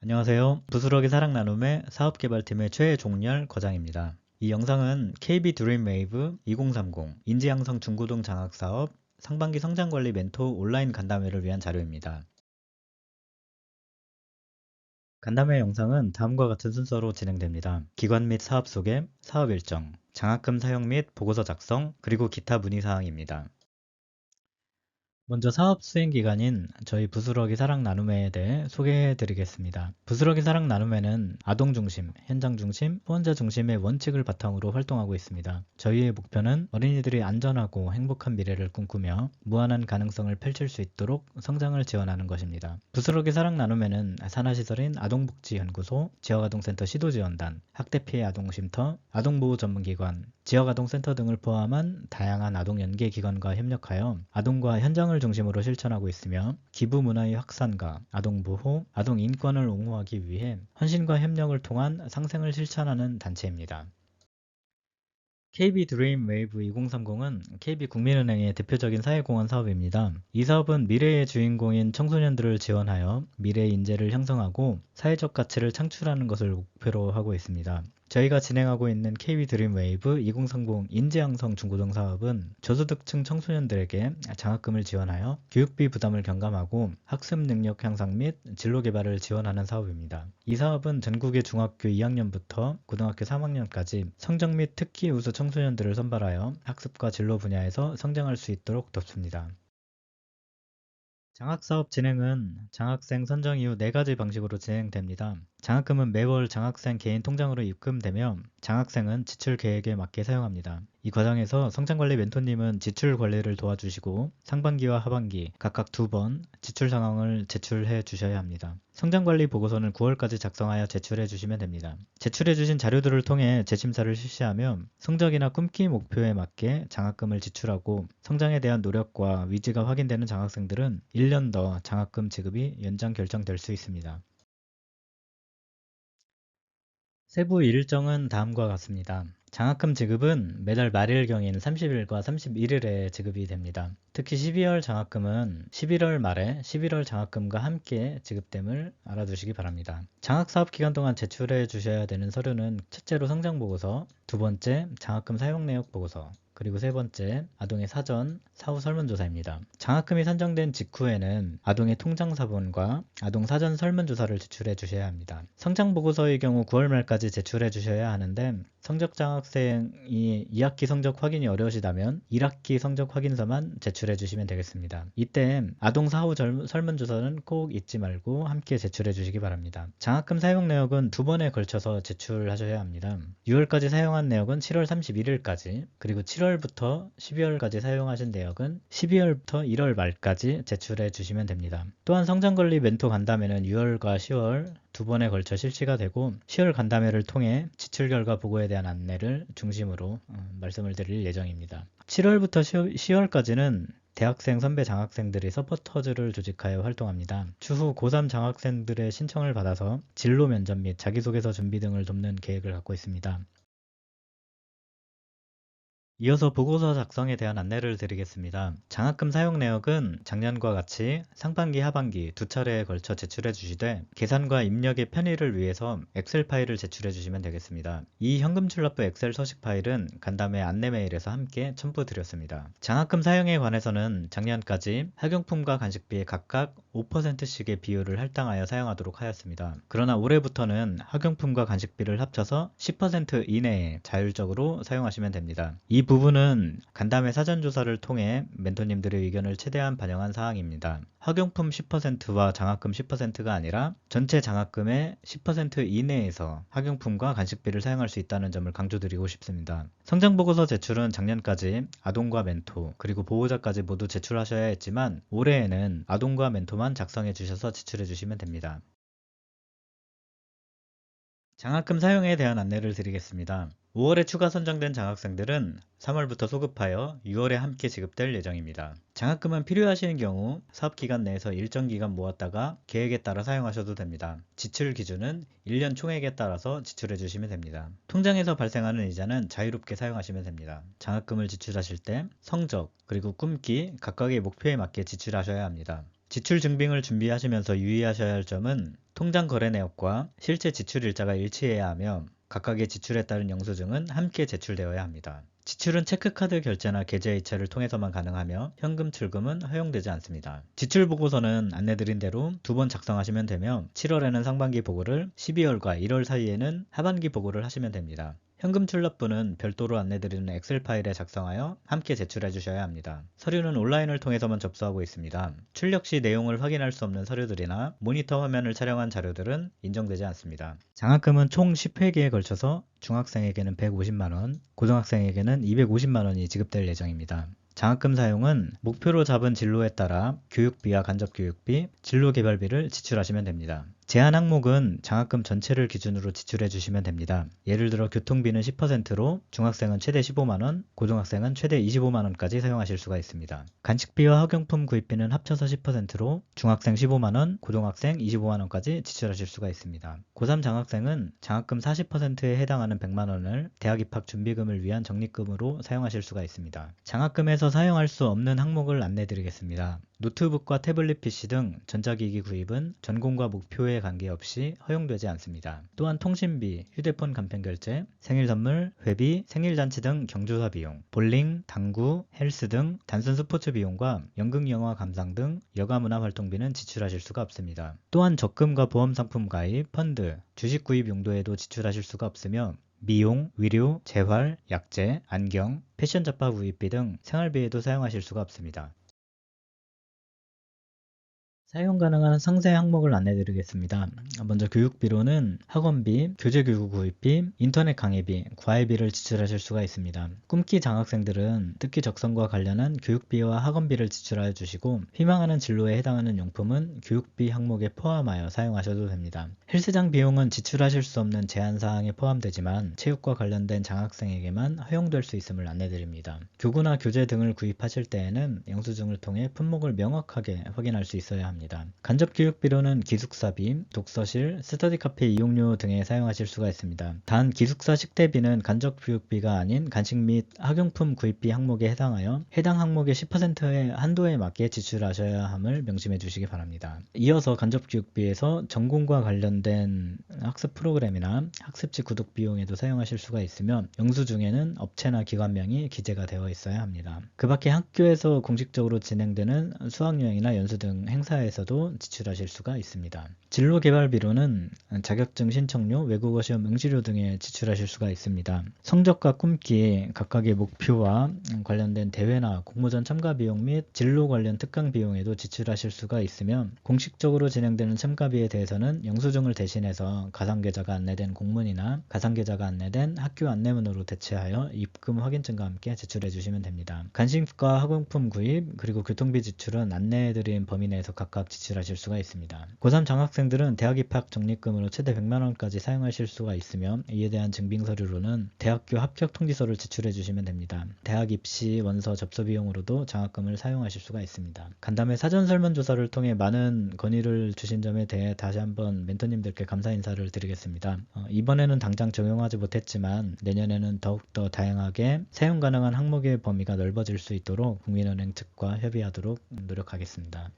안녕하세요. 부스러기 사랑 나눔의 사업개발팀의 최종렬 과장입니다. 이 영상은 KB 드림웨이브 2030 인지양성 중고등 장학사업 상반기 성장관리 멘토 온라인 간담회를 위한 자료입니다. 간담회 영상은 다음과 같은 순서로 진행됩니다. 기관 및 사업 소개, 사업 일정, 장학금 사용 및 보고서 작성, 그리고 기타 문의사항입니다. 먼저 사업 수행 기간인 저희 부스러기 사랑 나눔회에 대해 소개해 드리겠습니다. 부스러기 사랑 나눔회는 아동 중심, 현장 중심, 후원자 중심의 원칙을 바탕으로 활동하고 있습니다. 저희의 목표는 어린이들이 안전하고 행복한 미래를 꿈꾸며 무한한 가능성을 펼칠 수 있도록 성장을 지원하는 것입니다. 부스러기 사랑 나눔회는 산하시설인 아동복지연구소, 지역아동센터 시도지원단, 학대피해 아동쉼터, 아동보호 전문기관, 지역아동센터 등을 포함한 다양한 아동 연계기관과 협력하여 아동과 현장을 중심으로 실천하고 있으며 기부 문화의 확산과 아동보호, 아동인권을 옹호하기 위해 헌신과 협력을 통한 상생을 실천하는 단체입니다. KB 드림 웨이브 2030은 KB국민은행의 대표적인 사회공헌 사업입니다. 이 사업은 미래의 주인공인 청소년들을 지원하여 미래의 인재를 형성하고 사회적 가치를 창출하는 것을 목표로 하고 있습니다. 저희가 진행하고 있는 KB 드림 웨이브 2030 인재양성 중고등 사업은 저소득층 청소년들에게 장학금을 지원하여 교육비 부담을 경감하고 학습 능력 향상 및 진로 개발을 지원하는 사업입니다. 이 사업은 전국의 중학교 2학년부터 고등학교 3학년까지 성적 및 특기 우수 청소년들을 선발하여 학습과 진로 분야에서 성장할 수 있도록 돕습니다. 장학사업 진행은 장학생 선정 이후 4가지 방식으로 진행됩니다. 장학금은 매월 장학생 개인 통장으로 입금되며 장학생은 지출 계획에 맞게 사용합니다. 이 과정에서 성장관리 멘토님은 지출 관리를 도와주시고 상반기와 하반기 각각 2번 지출 상황을 제출해 주셔야 합니다. 성장관리 보고서는 9월까지 작성하여 제출해 주시면 됩니다. 제출해 주신 자료들을 통해 재심사를 실시하며 성적이나 꿈기 목표에 맞게 장학금을 지출하고 성장에 대한 노력과 위지가 확인되는 장학생들은 1년 더 장학금 지급이 연장 결정될 수 있습니다. 세부 일정은 다음과 같습니다. 장학금 지급은 매달 말일경인 30일과 31일에 지급이 됩니다. 특히 12월 장학금은 11월 말에 11월 장학금과 함께 지급됨을 알아두시기 바랍니다. 장학사업 기간 동안 제출해 주셔야 되는 서류는 첫째로 성장보고서, 두 번째 장학금 사용내역 보고서, 그리고 세 번째, 아동의 사전, 사후 설문조사입니다. 장학금이 선정된 직후에는 아동의 통장사본과 아동 사전 설문조사를 제출해 주셔야 합니다. 성장보고서의 경우 9월 말까지 제출해 주셔야 하는데 성적장 학생이 2학기 성적 확인이 어려우시다면 1학기 성적 확인서만 제출해 주시면 되겠습니다. 이때 아동 사후 설문조사는 꼭 잊지 말고 함께 제출해 주시기 바랍니다. 장학금 사용 내역은 2번에 걸쳐서 제출하셔야 합니다. 6월까지 사용한 내역은 7월 31일까지, 그리고 7월부터 12월까지 사용하신 내역은 12월부터 1월 말까지 제출해 주시면 됩니다. 또한 성장관리 멘토 간담회는 6월과 10월 2번에 걸쳐 실시가 되고 10월 간담회를 통해 지출 결과 보고에 대한 안내를 중심으로 말씀을 드릴 예정입니다. 7월부터 10월까지는 대학생 선배 장학생들이 서포터즈를 조직하여 활동합니다. 추후 고3 장학생들의 신청을 받아서 진로 면접 및 자기소개서 준비 등을 돕는 계획을 갖고 있습니다. 이어서 보고서 작성에 대한 안내를 드리겠습니다. 장학금 사용 내역은 작년과 같이 상반기, 하반기 두 차례에 걸쳐 제출해 주시되 계산과 입력의 편의를 위해서 엑셀 파일을 제출해 주시면 되겠습니다. 이 현금출납부 엑셀 서식 파일은 간담회 안내 메일에서 함께 첨부드렸습니다. 장학금 사용에 관해서는 작년까지 학용품과 간식비에 각각 5%씩의 비율을 할당하여 사용하도록 하였습니다. 그러나 올해부터는 학용품과 간식비를 합쳐서 10% 이내에 자율적으로 사용하시면 됩니다. 이 부분은 간담회 사전조사를 통해 멘토님들의 의견을 최대한 반영한 사항입니다. 학용품 10%와 장학금 10%가 아니라 전체 장학금의 10% 이내에서 학용품과 간식비를 사용할 수 있다는 점을 강조드리고 싶습니다. 성장보고서 제출은 작년까지 아동과 멘토 그리고 보호자까지 모두 제출하셔야 했지만 올해에는 아동과 멘토만 작성해 주셔서 제출해 주시면 됩니다. 장학금 사용에 대한 안내를 드리겠습니다. 5월에 추가 선정된 장학생들은 3월부터 소급하여 6월에 함께 지급될 예정입니다. 장학금은 필요하시는 경우 사업기간 내에서 일정 기간 모았다가 계획에 따라 사용하셔도 됩니다. 지출 기준은 1년 총액에 따라서 지출해 주시면 됩니다. 통장에서 발생하는 이자는 자유롭게 사용하시면 됩니다. 장학금을 지출하실 때 성적 그리고 꿈기 각각의 목표에 맞게 지출하셔야 합니다. 지출 증빙을 준비하시면서 유의하셔야 할 점은 통장 거래 내역과 실제 지출 일자가 일치해야 하며 각각의 지출에 따른 영수증은 함께 제출되어야 합니다. 지출은 체크카드 결제나 계좌 이체를 통해서만 가능하며 현금 출금은 허용되지 않습니다. 지출 보고서는 안내드린 대로 2번 작성하시면 되며 7월에는 상반기 보고를, 12월과 1월 사이에는 하반기 보고를 하시면 됩니다. 현금 출납부는 별도로 안내드리는 엑셀 파일에 작성하여 함께 제출해 주셔야 합니다. 서류는 온라인을 통해서만 접수하고 있습니다. 출력 시 내용을 확인할 수 없는 서류들이나 모니터 화면을 촬영한 자료들은 인정되지 않습니다. 장학금은 총 10회기에 걸쳐서 중학생에게는 150만원, 고등학생에게는 250만원이 지급될 예정입니다. 장학금 사용은 목표로 잡은 진로에 따라 교육비와 간접교육비, 진로개발비를 지출하시면 됩니다. 제한 항목은 장학금 전체를 기준으로 지출해 주시면 됩니다. 예를 들어 교통비는 10%로 중학생은 최대 15만원, 고등학생은 최대 25만원까지 사용하실 수가 있습니다. 간식비와 학용품 구입비는 합쳐서 10%로 중학생 15만원, 고등학생 25만원까지 지출하실 수가 있습니다. 고3 장학생은 장학금 40%에 해당하는 100만원을 대학 입학 준비금을 위한 적립금으로 사용하실 수가 있습니다. 장학금에서 사용할 수 없는 항목을 안내 드리겠습니다. 노트북과 태블릿 PC 등 전자기기 구입은 전공과 목표에 관계없이 허용되지 않습니다. 또한 통신비, 휴대폰 간편결제, 생일선물, 회비, 생일잔치 등 경조사 비용, 볼링, 당구, 헬스 등 단순 스포츠 비용과 연극 영화 감상 등 여가문화 활동비는 지출하실 수가 없습니다. 또한 적금과 보험상품 가입, 펀드, 주식 구입 용도에도 지출하실 수가 없으며 미용, 위료, 재활, 약재, 안경, 패션 잡화 구입비 등 생활비에도 사용하실 수가 없습니다. 사용 가능한 상세 항목을 안내드리겠습니다. 먼저 교육비로는 학원비, 교재교구 구입비, 인터넷 강의비, 과외비를 지출하실 수가 있습니다. 꿈기 장학생들은 특기 적성과 관련한 교육비와 학원비를 지출하여 주시고 희망하는 진로에 해당하는 용품은 교육비 항목에 포함하여 사용하셔도 됩니다. 헬스장 비용은 지출하실 수 없는 제한사항에 포함되지만 체육과 관련된 장학생에게만 허용될 수 있음을 안내드립니다. 교구나 교재 등을 구입하실 때에는 영수증을 통해 품목을 명확하게 확인할 수 있어야 합니다. 간접교육비로는 기숙사비, 독서실, 스터디카페 이용료 등에 사용하실 수가 있습니다. 단 기숙사 식대비는 간접교육비가 아닌 간식 및 학용품 구입비 항목에 해당하여 해당 항목의 10%의 한도에 맞게 지출하셔야 함을 명심해 주시기 바랍니다. 이어서 간접교육비에서 전공과 관련된 학습 프로그램이나 학습지 구독 비용에도 사용하실 수가 있으며 영수증에는 업체나 기관명이 기재가 되어 있어야 합니다. 그 밖에 학교에서 공식적으로 진행되는 수학여행이나 연수 등 행사에서도 지출하실 수가 있습니다. 진로개발비로는 자격증 신청료, 외국어 시험 응시료 등에 지출하실 수가 있습니다. 성적과 꿈기, 각각의 목표와 관련된 대회나 공모전 참가 비용 및 진로 관련 특강 비용에도 지출하실 수가 있으며 공식적으로 진행되는 참가비에 대해서는 영수증을 대신해서 가상계좌가 안내된 공문이나 가상계좌가 안내된 학교 안내문으로 대체하여 입금 확인증과 함께 제출해 주시면 됩니다. 간식과 학용품 구입 그리고 교통비 지출은 안내해드린 범위 내에서 각각 지출하실 수가 있습니다. 고3 장학생들은 대학 입학 적립금으로 최대 100만원까지 사용하실 수가 있으며 이에 대한 증빙 서류로는 대학교 합격 통지서를 제출해 주시면 됩니다. 대학 입시 원서 접수 비용으로도 장학금을 사용하실 수가 있습니다. 간담회 사전 설문조사를 통해 많은 건의를 주신 점에 대해 다시 한번 멘토님들께 감사 인사를 드리겠습니다. 이번에는 당장 적용하지 못했지만 내년에는 더욱더 다양하게 사용 가능한 항목의 범위가 넓어질 수 있도록 국민은행 측과 협의하도록 노력하겠습니다.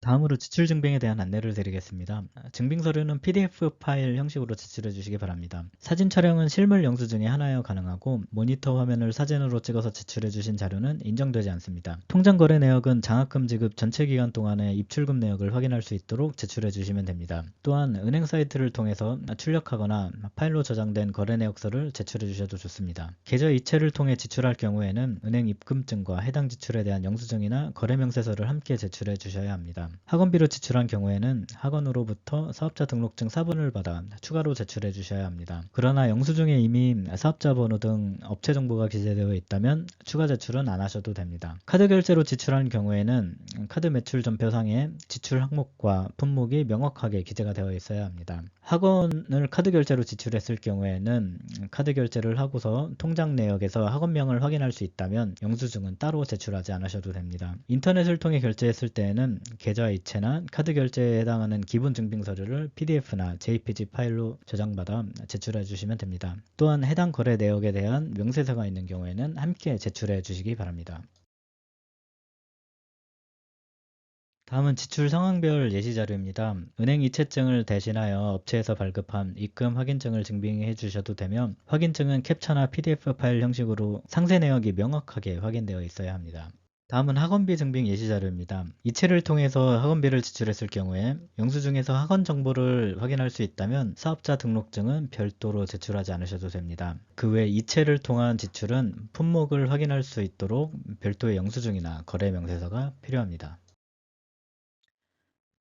다음으로 지출 증빙에 대한 안내를 드리겠습니다. 증빙서류는 PDF 파일 형식으로 제출해 주시기 바랍니다. 사진 촬영은 실물 영수증에 하나여 가능하고 모니터 화면을 사진으로 찍어서 제출해 주신 자료는 인정되지 않습니다. 통장 거래 내역은 장학금 지급 전체 기간 동안의 입출금 내역을 확인할 수 있도록 제출해 주시면 됩니다. 또한 은행 사이트를 통해서 출력하거나 파일로 저장된 거래 내역서를 제출해 주셔도 좋습니다. 계좌 이체를 통해 지출할 경우에는 은행 입금증과 해당 지출에 대한 영수증이나 거래 명세서를 함께 제출해 주셔야 합니다. 학원비로 지출한 경우에는 학원으로부터 사업자 등록증 사본을 받아 추가로 제출해 주셔야 합니다. 그러나 영수증에 이미 사업자 번호 등 업체 정보가 기재되어 있다면 추가 제출은 안 하셔도 됩니다. 카드 결제로 지출한 경우에는 카드 매출 전표상에 지출 항목과 품목이 명확하게 기재가 되어 있어야 합니다. 학원을 카드 결제로 지출했을 경우에는 카드 결제를 하고서 통장 내역에서 학원명을 확인할 수 있다면 영수증은 따로 제출하지 않으셔도 됩니다. 인터넷을 통해 결제했을 때에는 계좌 이체나 카드 결제에 해당하는 기본 증빙 서류를 PDF나 JPG 파일로 저장받아 제출해 주시면 됩니다. 또한 해당 거래 내역에 대한 명세서가 있는 경우에는 함께 제출해 주시기 바랍니다. 다음은 지출 상황별 예시 자료입니다. 은행 이체증을 대신하여 업체에서 발급한 입금 확인증을 증빙해 주셔도 되며 확인증은 캡처나 PDF 파일 형식으로 상세 내역이 명확하게 확인되어 있어야 합니다. 다음은 학원비 증빙 예시 자료입니다. 이체를 통해서 학원비를 지출했을 경우에 영수증에서 학원 정보를 확인할 수 있다면 사업자 등록증은 별도로 제출하지 않으셔도 됩니다. 그 외 이체를 통한 지출은 품목을 확인할 수 있도록 별도의 영수증이나 거래 명세서가 필요합니다.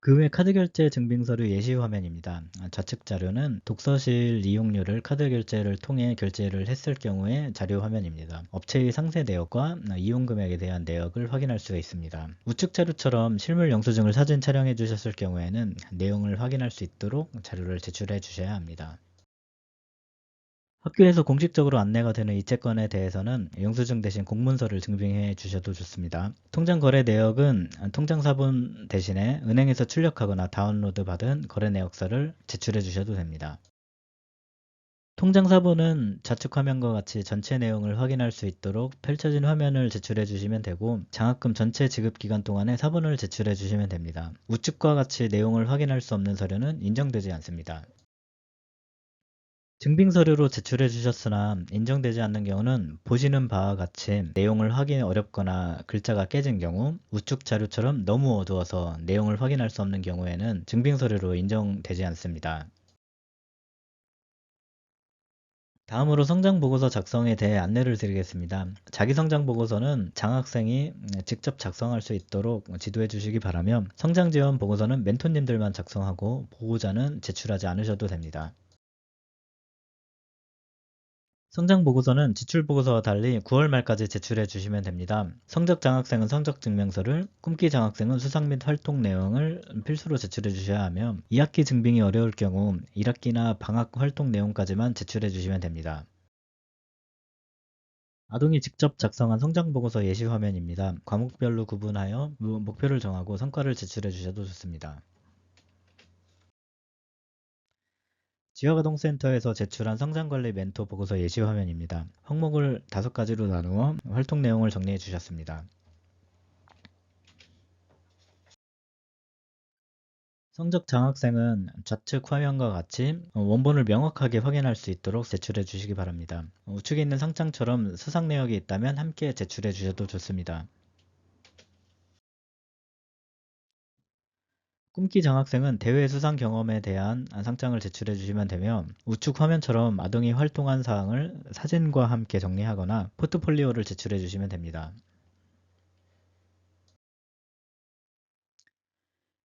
그 외 카드 결제 증빙서류 예시 화면입니다. 좌측 자료는 독서실 이용료를 카드 결제를 통해 결제를 했을 경우의 자료 화면입니다. 업체의 상세 내역과 이용 금액에 대한 내역을 확인할 수가 있습니다. 우측 자료처럼 실물 영수증을 사진 촬영해 주셨을 경우에는 내용을 확인할 수 있도록 자료를 제출해 주셔야 합니다. 학교에서 공식적으로 안내가 되는 이체권에 대해서는 영수증 대신 공문서를 증빙해 주셔도 좋습니다. 통장 거래 내역은 통장 사본 대신에 은행에서 출력하거나 다운로드 받은 거래 내역서를 제출해 주셔도 됩니다. 통장 사본은 좌측 화면과 같이 전체 내용을 확인할 수 있도록 펼쳐진 화면을 제출해 주시면 되고 장학금 전체 지급 기간 동안에 사본을 제출해 주시면 됩니다. 우측과 같이 내용을 확인할 수 없는 서류는 인정되지 않습니다. 증빙서류로 제출해 주셨으나 인정되지 않는 경우는 보시는 바와 같이 내용을 확인이 어렵거나 글자가 깨진 경우, 우측 자료처럼 너무 어두워서 내용을 확인할 수 없는 경우에는 증빙서류로 인정되지 않습니다. 다음으로 성장보고서 작성에 대해 안내를 드리겠습니다. 자기성장보고서는 장학생이 직접 작성할 수 있도록 지도해 주시기 바라며 성장지원 보고서는 멘토님들만 작성하고 보호자는 제출하지 않으셔도 됩니다. 성장보고서는 지출보고서와 달리 9월 말까지 제출해 주시면 됩니다. 성적장학생은 성적증명서를, 꿈기장학생은 수상 및 활동 내용을 필수로 제출해 주셔야 하며 2학기 증빙이 어려울 경우 1학기나 방학 활동 내용까지만 제출해 주시면 됩니다. 아동이 직접 작성한 성장보고서 예시 화면입니다. 과목별로 구분하여 목표를 정하고 성과를 제출해 주셔도 좋습니다. 지역아동센터에서 제출한 성장관리 멘토 보고서 예시 화면입니다. 항목을 5가지로 나누어 활동 내용을 정리해 주셨습니다. 성적 장학생은 좌측 화면과 같이 원본을 명확하게 확인할 수 있도록 제출해 주시기 바랍니다. 우측에 있는 상장처럼 수상 내역이 있다면 함께 제출해 주셔도 좋습니다. 꿈기 장학생은 대회 수상 경험에 대한 상장을 제출해 주시면 되며 우측 화면처럼 아동이 활동한 사항을 사진과 함께 정리하거나 포트폴리오를 제출해 주시면 됩니다.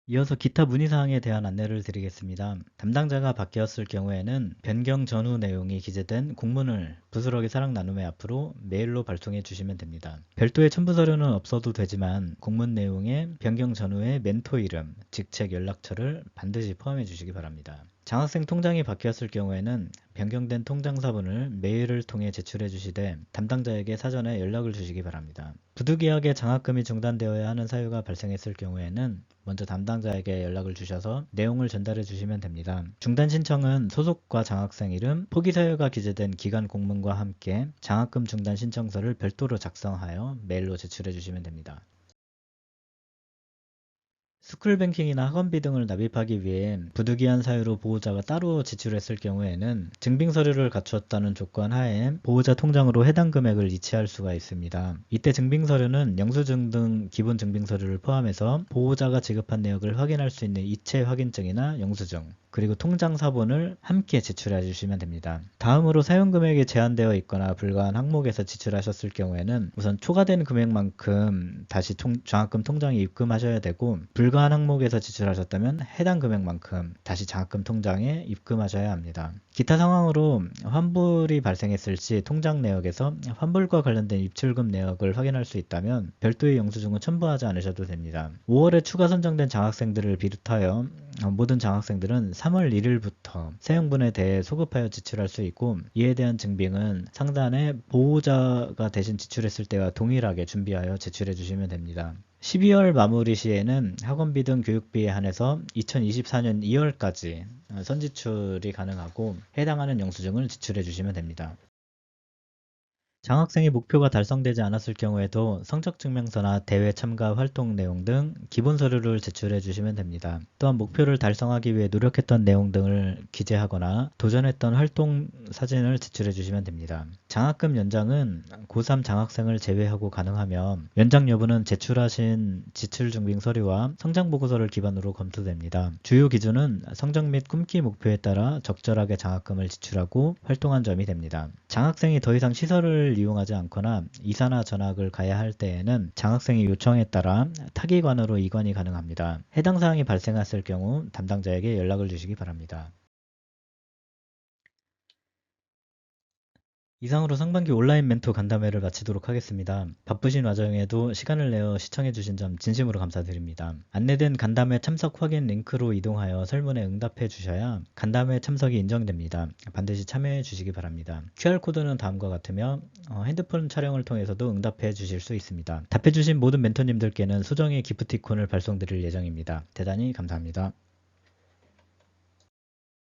이어서 기타 문의사항에 대한 안내를 드리겠습니다. 담당자가 바뀌었을 경우에는 변경 전후 내용이 기재된 공문을 부스러기 사랑 나눔의 앞으로 메일로 발송해 주시면 됩니다. 별도의 첨부 서류는 없어도 되지만 공문 내용에 변경 전후의 멘토 이름, 직책, 연락처를 반드시 포함해 주시기 바랍니다. 장학생 통장이 바뀌었을 경우에는 변경된 통장 사본을 메일을 통해 제출해 주시되 담당자에게 사전에 연락을 주시기 바랍니다. 부득이하게 장학금이 중단되어야 하는 사유가 발생했을 경우에는 먼저 담당자에게 연락을 주셔서 내용을 전달해 주시면 됩니다. 중단 신청은 소속과 장학생 이름, 포기 사유가 기재된 기간 공문과 함께 장학금 중단 신청서를 별도로 작성하여 메일로 제출해 주시면 됩니다. 스쿨뱅킹이나 학원비 등을 납입하기 위해 부득이한 사유로 보호자가 따로 지출했을 경우에는 증빙서류를 갖추었다는 조건 하에 보호자 통장으로 해당 금액을 이체할 수가 있습니다. 이때 증빙서류는 영수증 등 기본 증빙서류를 포함해서 보호자가 지급한 내역을 확인할 수 있는 이체 확인증이나 영수증, 그리고 통장 사본을 함께 지출해 주시면 됩니다. 다음으로 사용 금액이 제한되어 있거나 불가한 항목에서 지출하셨을 경우에는 우선 초과된 금액만큼 다시 장학금 통장에 입금하셔야 되고, 불가한 항목에서 지출하셨다면 해당 금액만큼 다시 장학금 통장에 입금하셔야 합니다. 기타 상황으로 환불이 발생했을 시 통장 내역에서 환불과 관련된 입출금 내역을 확인할 수 있다면 별도의 영수증은 첨부하지 않으셔도 됩니다. 5월에 추가 선정된 장학생들을 비롯하여 모든 장학생들은 3월 1일부터 사용분에 대해 소급하여 지출할 수 있고, 이에 대한 증빙은 상단에 보호자가 대신 지출했을 때와 동일하게 준비하여 제출해 주시면 됩니다. 12월 마무리 시에는 학원비 등 교육비에 한해서 2024년 2월까지 선지출이 가능하고 해당하는 영수증을 지출해 주시면 됩니다. 장학생의 목표가 달성되지 않았을 경우에도 성적증명서나 대회 참가 활동 내용 등 기본 서류를 제출해 주시면 됩니다. 또한 목표를 달성하기 위해 노력했던 내용 등을 기재하거나 도전했던 활동 사진을 제출해 주시면 됩니다. 장학금 연장은 고3 장학생을 제외하고 가능하며 연장 여부는 제출하신 지출증빙 서류와 성장보고서를 기반으로 검토됩니다. 주요 기준은 성적 및 꿈기 목표에 따라 적절하게 장학금을 지출하고 활동한 점이 됩니다. 장학생이 더 이상 시설을 이용하지 않거나 이사나 전학을 가야 할 때에는 장학생의 요청에 따라 타기관으로 이관이 가능합니다. 해당 사항이 발생했을 경우 담당자에게 연락을 주시기 바랍니다. 이상으로 상반기 온라인 멘토 간담회를 마치도록 하겠습니다. 바쁘신 와중에도 시간을 내어 시청해주신 점 진심으로 감사드립니다. 안내된 간담회 참석 확인 링크로 이동하여 설문에 응답해 주셔야 간담회 참석이 인정됩니다. 반드시 참여해 주시기 바랍니다. QR코드는 다음과 같으며 핸드폰 촬영을 통해서도 응답해 주실 수 있습니다. 답해 주신 모든 멘토님들께는 소정의 기프티콘을 발송드릴 예정입니다. 대단히 감사합니다.